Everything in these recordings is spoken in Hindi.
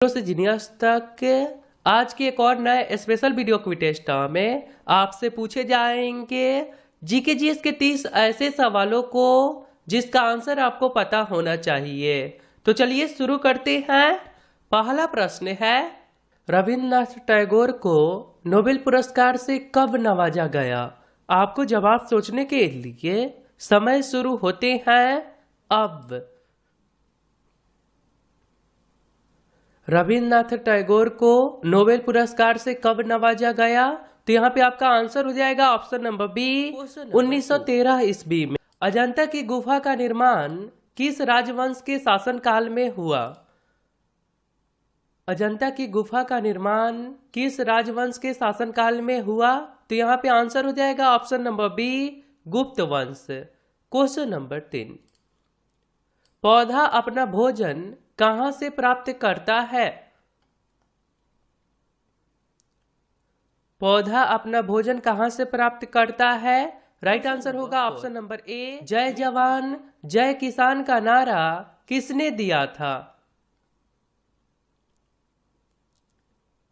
से जीनियस तक आज के एक और नए स्पेशल वीडियो क्विज टेस्ट में आपसे पूछे जाएंगे जीके जीएस के 30 ऐसे सवालों को जिसका आंसर आपको पता होना चाहिए। तो चलिए शुरू करते हैं। पहला प्रश्न है, रविन्द्रनाथ टैगोर को नोबेल पुरस्कार से कब नवाजा गया? आपको जवाब सोचने के लिए समय शुरू होते हैं अब। रविन्द्रनाथ टैगोर को नोबेल पुरस्कार से कब नवाजा गया? तो यहाँ पे आपका आंसर हो जाएगा ऑप्शन नंबर बी, 1913 ईस्वी में। अजंता की गुफा का निर्माण किस राजवंश के शासनकाल में हुआ? अजंता की गुफा का निर्माण किस राजवंश के शासनकाल में हुआ? तो यहाँ पे आंसर हो जाएगा ऑप्शन नंबर बी, गुप्त वंश। क्वेश्चन नंबर 3, पौधा अपना भोजन कहां से प्राप्त करता है? पौधा अपना भोजन कहां से प्राप्त करता है? राइट आंसर होगा ऑप्शन नंबर ए, जय जवान जय किसान का नारा किसने दिया था?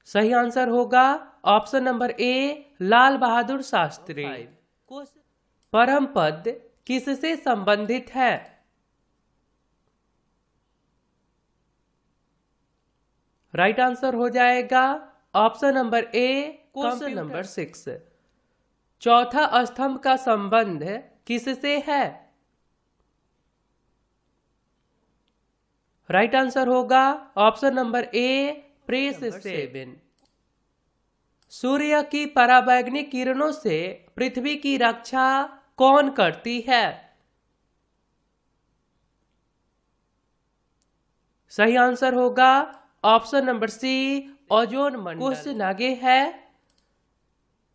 सही आंसर होगा option number A, Lal Bahadur Shastri. परम पद किससे संबंधित है? राइट आंसर हो जाएगा option number A, question number 6। चौथा स्तंभ का संबंध किससे है? राइट आंसर होगा ऑप्शन नंबर ए, प्रेस से। सूर्य की पराबैंगनी किरणों से पृथ्वी की रक्षा कौन करती है? सही आंसर होगा ऑप्शन नंबर सी, ओजोन मंडल। क्वेश्चन आगे है,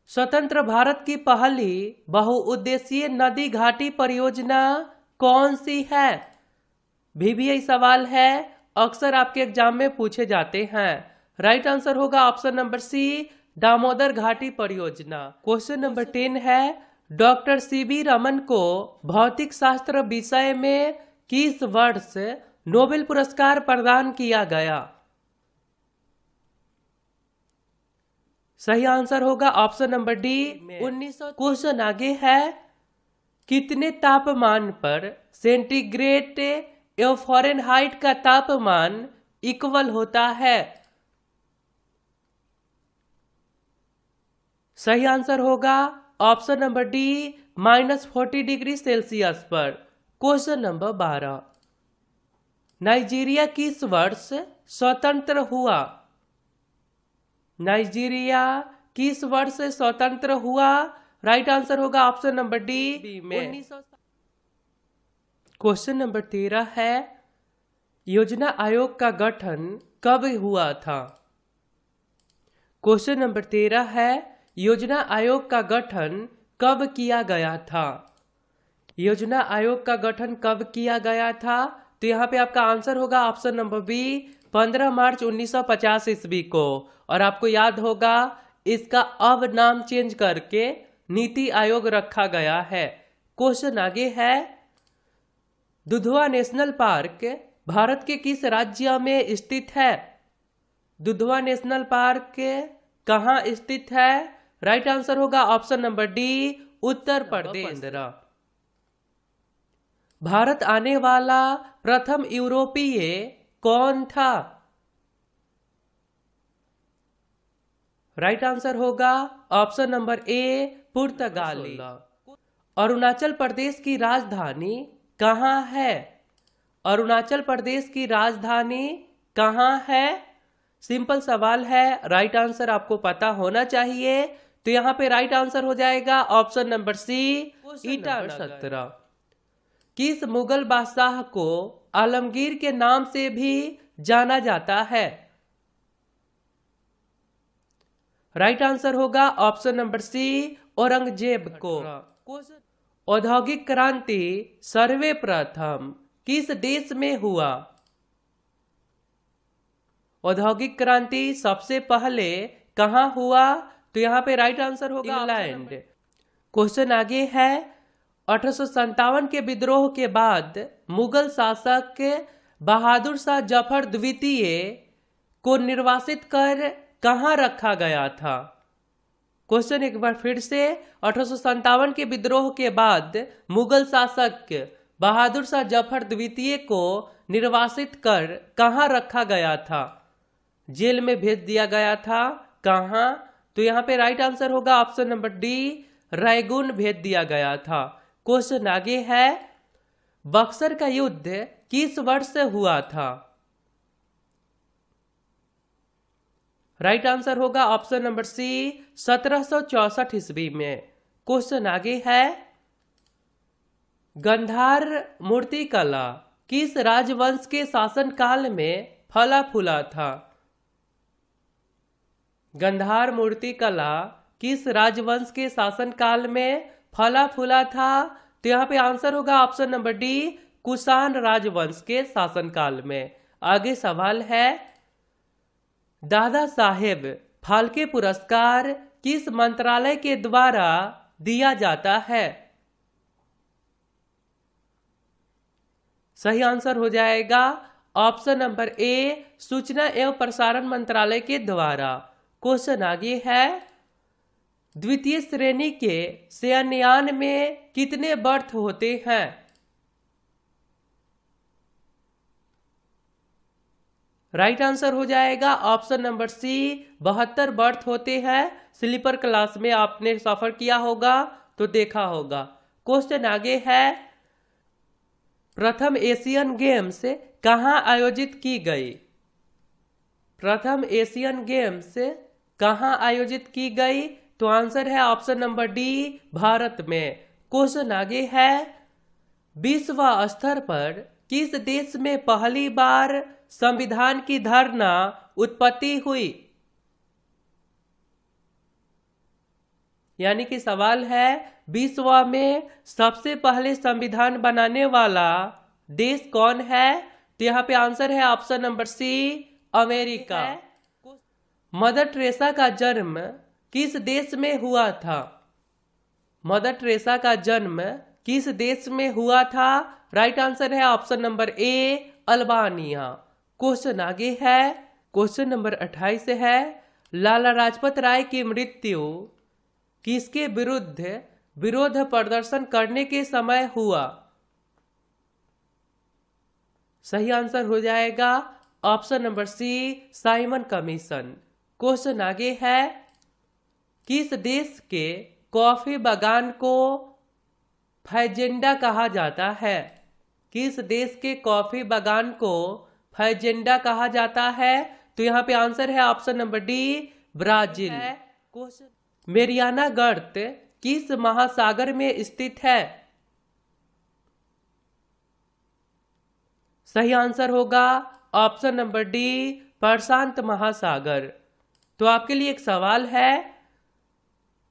स्वतंत्र भारत की पहली बहुउद्देशीय नदी घाटी परियोजना कौन सी है? भी सवाल है, अक्सर आपके एग्जाम में पूछे जाते हैं। राइट आंसर होगा ऑप्शन नंबर सी, दामोदर घाटी परियोजना। क्वेश्चन नंबर 10 है, डॉक्टर सीवी रमन को भौतिक शास्त्र विषय में किस वर्ष नोबेल पुरस्कार प्रदान किया गया? सही आंसर होगा ऑप्शन नंबर डी, 1900। क्वेश्चन आगे है, कितने तापमान पर सेंटीग्रेड एवं फ़ारेनहाइट का तापमान इक्वल होता है? सही आंसर होगा option number D, -40 degree Celsius पर। क्वेश्चन नंबर 12, नाइजीरिया किस वर्ष स्वतंत्र हुआ? नाइजीरिया किस वर्ष स्वतंत्र हुआ? राइट आंसर होगा ऑप्शन नंबर डी में। क्वेश्चन नंबर 13 है, योजना आयोग का गठन कब हुआ था? क्वेश्चन नंबर 13 है, योजना आयोग का गठन कब किया गया था? योजना आयोग का गठन कब किया गया था? तो यहाँ पे आपका आंसर होगा ऑप्शन नंबर बी, 15 मार्च 1950 ईस्वी को। और आपको याद होगा इसका अब नाम चेंज करके नीति आयोग रखा गया है। क्वेश्चन आगे है, दुधवा नेशनल पार्क भारत के किस राज्य में स्थित है? दुधवा नेशनल पार्क कहाँ स्थित है? राइट आंसर होगा option number D, Uttar Pradesh. Bharat आने वाला प्रथम यूरोपीय कौन था? राइट आंसर होगा ऑप्शन नंबर ए, पुर्तगाली। अरुणाचल प्रदेश की राजधानी कहाँ है? अरुणाचल प्रदेश की राजधानी कहाँ है? सिंपल सवाल है, राइट आंसर आपको पता होना चाहिए। तो यहाँ पे राइट आंसर हो जाएगा ऑप्शन नंबर सी, ईटानगर। किस मुगल बादशाह को आलमगीर के नाम से भी जाना जाता है? राइट आंसर होगा ऑप्शन नंबर सी, औरंगजेब को। औद्योगिक क्रांति सर्वप्रथम किस देश में हुआ? औद्योगिक क्रांति सबसे पहले कहां हुआ? तो यहाँ पे राइट आंसर होगा इंग्लैंड। क्वेश्चन आगे है, 1857 के विद्रोह के बाद मुगल शासक बहादुर शाह जफर द्वितीय को निर्वासित कर कहां रखा गया था। क्वेश्चन एक बार फिर से, 1857 के विद्रोह के बाद मुगल शासक बहादुर शाह जफर द्वितीय को निर्वासित कर कहां रखा गया था। जेल में भेज दिया गया था, कहां? तो यहाँ पे राइट आंसर होगा ऑप्शन नंबर डी, रैगून भेज दिया गया था। क्वेश्चन आगे है, बक्सर का युद्ध किस वर्ष से हुआ था। राइट आंसर होगा ऑप्शन नंबर सी, 1764 ईस्वी में। क्वेश्चन आगे है, गांधार मूर्तिकला किस राजवंश के शासनकाल में फला फूला था। गांधार मूर्तिकला किस राजवंश के शासनकाल में फला फूला था। तो यहाँ पे आंसर होगा ऑप्शन नंबर डी, कुषाण राजवंश के शासनकाल में। आगे सवाल है, दादा साहेब फाल्के पुरस्कार किस मंत्रालय के द्वारा दिया जाता है। सही आंसर हो जाएगा ऑप्शन नंबर ए, सूचना एवं प्रसारण मंत्रालय के द्वारा। क्वेश्चन आगे है, द्वितीय श्रेणी के शयनयान में कितने बर्थ होते हैं। राइट आंसर हो जाएगा ऑप्शन नंबर सी, 72 बर्थ होते हैं। स्लीपर क्लास में आपने सफर किया होगा तो देखा होगा। क्वेश्चन आगे है, प्रथम एशियन गेम्स कहां आयोजित की गई। प्रथम एशियन गेम्स कहां आयोजित की गई। तो आंसर है ऑप्शन नंबर डी, भारत में। क्वेश्चन आगे है, विश्व स्तर पर किस देश में पहली बार संविधान की धारणा उत्पत्ति हुई। यानी कि सवाल है, विश्व में सबसे पहले संविधान बनाने वाला देश कौन है। तो यहाँ पे आंसर है option number C, America. Mother Teresa का जन्म किस देश में हुआ था। मदर टेरेसा का जन्म किस देश में हुआ था। राइट आंसर है option number A, Albania. Question आगे है, क्वेश्चन नंबर 28 है, लाला लाजपत राय की मृत्यु किसके विरुद्ध विरोध प्रदर्शन करने के समय हुआ। सही आंसर हो जाएगा option number C, Simon Commission. Question आगे है, किस देश के कॉफी बागान को फैजेंडा कहा जाता है। किस देश के कॉफी बागान को फैजेंडा कहा जाता है। तो यहाँ पे आंसर है option number D, Brazil. Mariana गर्त किस महासागर में स्थित है। सही आंसर होगा ऑप्शन नंबर डी, प्रशांत महासागर। तो आपके लिए एक सवाल है,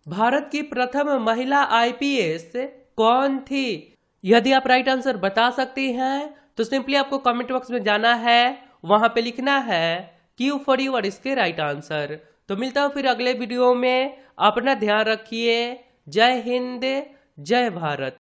भारत की प्रथम महिला आईपीएस कौन थी। यदि आप राइट आंसर बता सकती हैं तो सिंपली आपको कमेंट बॉक्स में जाना है, वहां पे लिखना है क्यू फॉर यूर इसके राइट आंसर। तो मिलता हूं फिर अगले वीडियो में। अपना ध्यान रखिए। जय हिंद, जय भारत।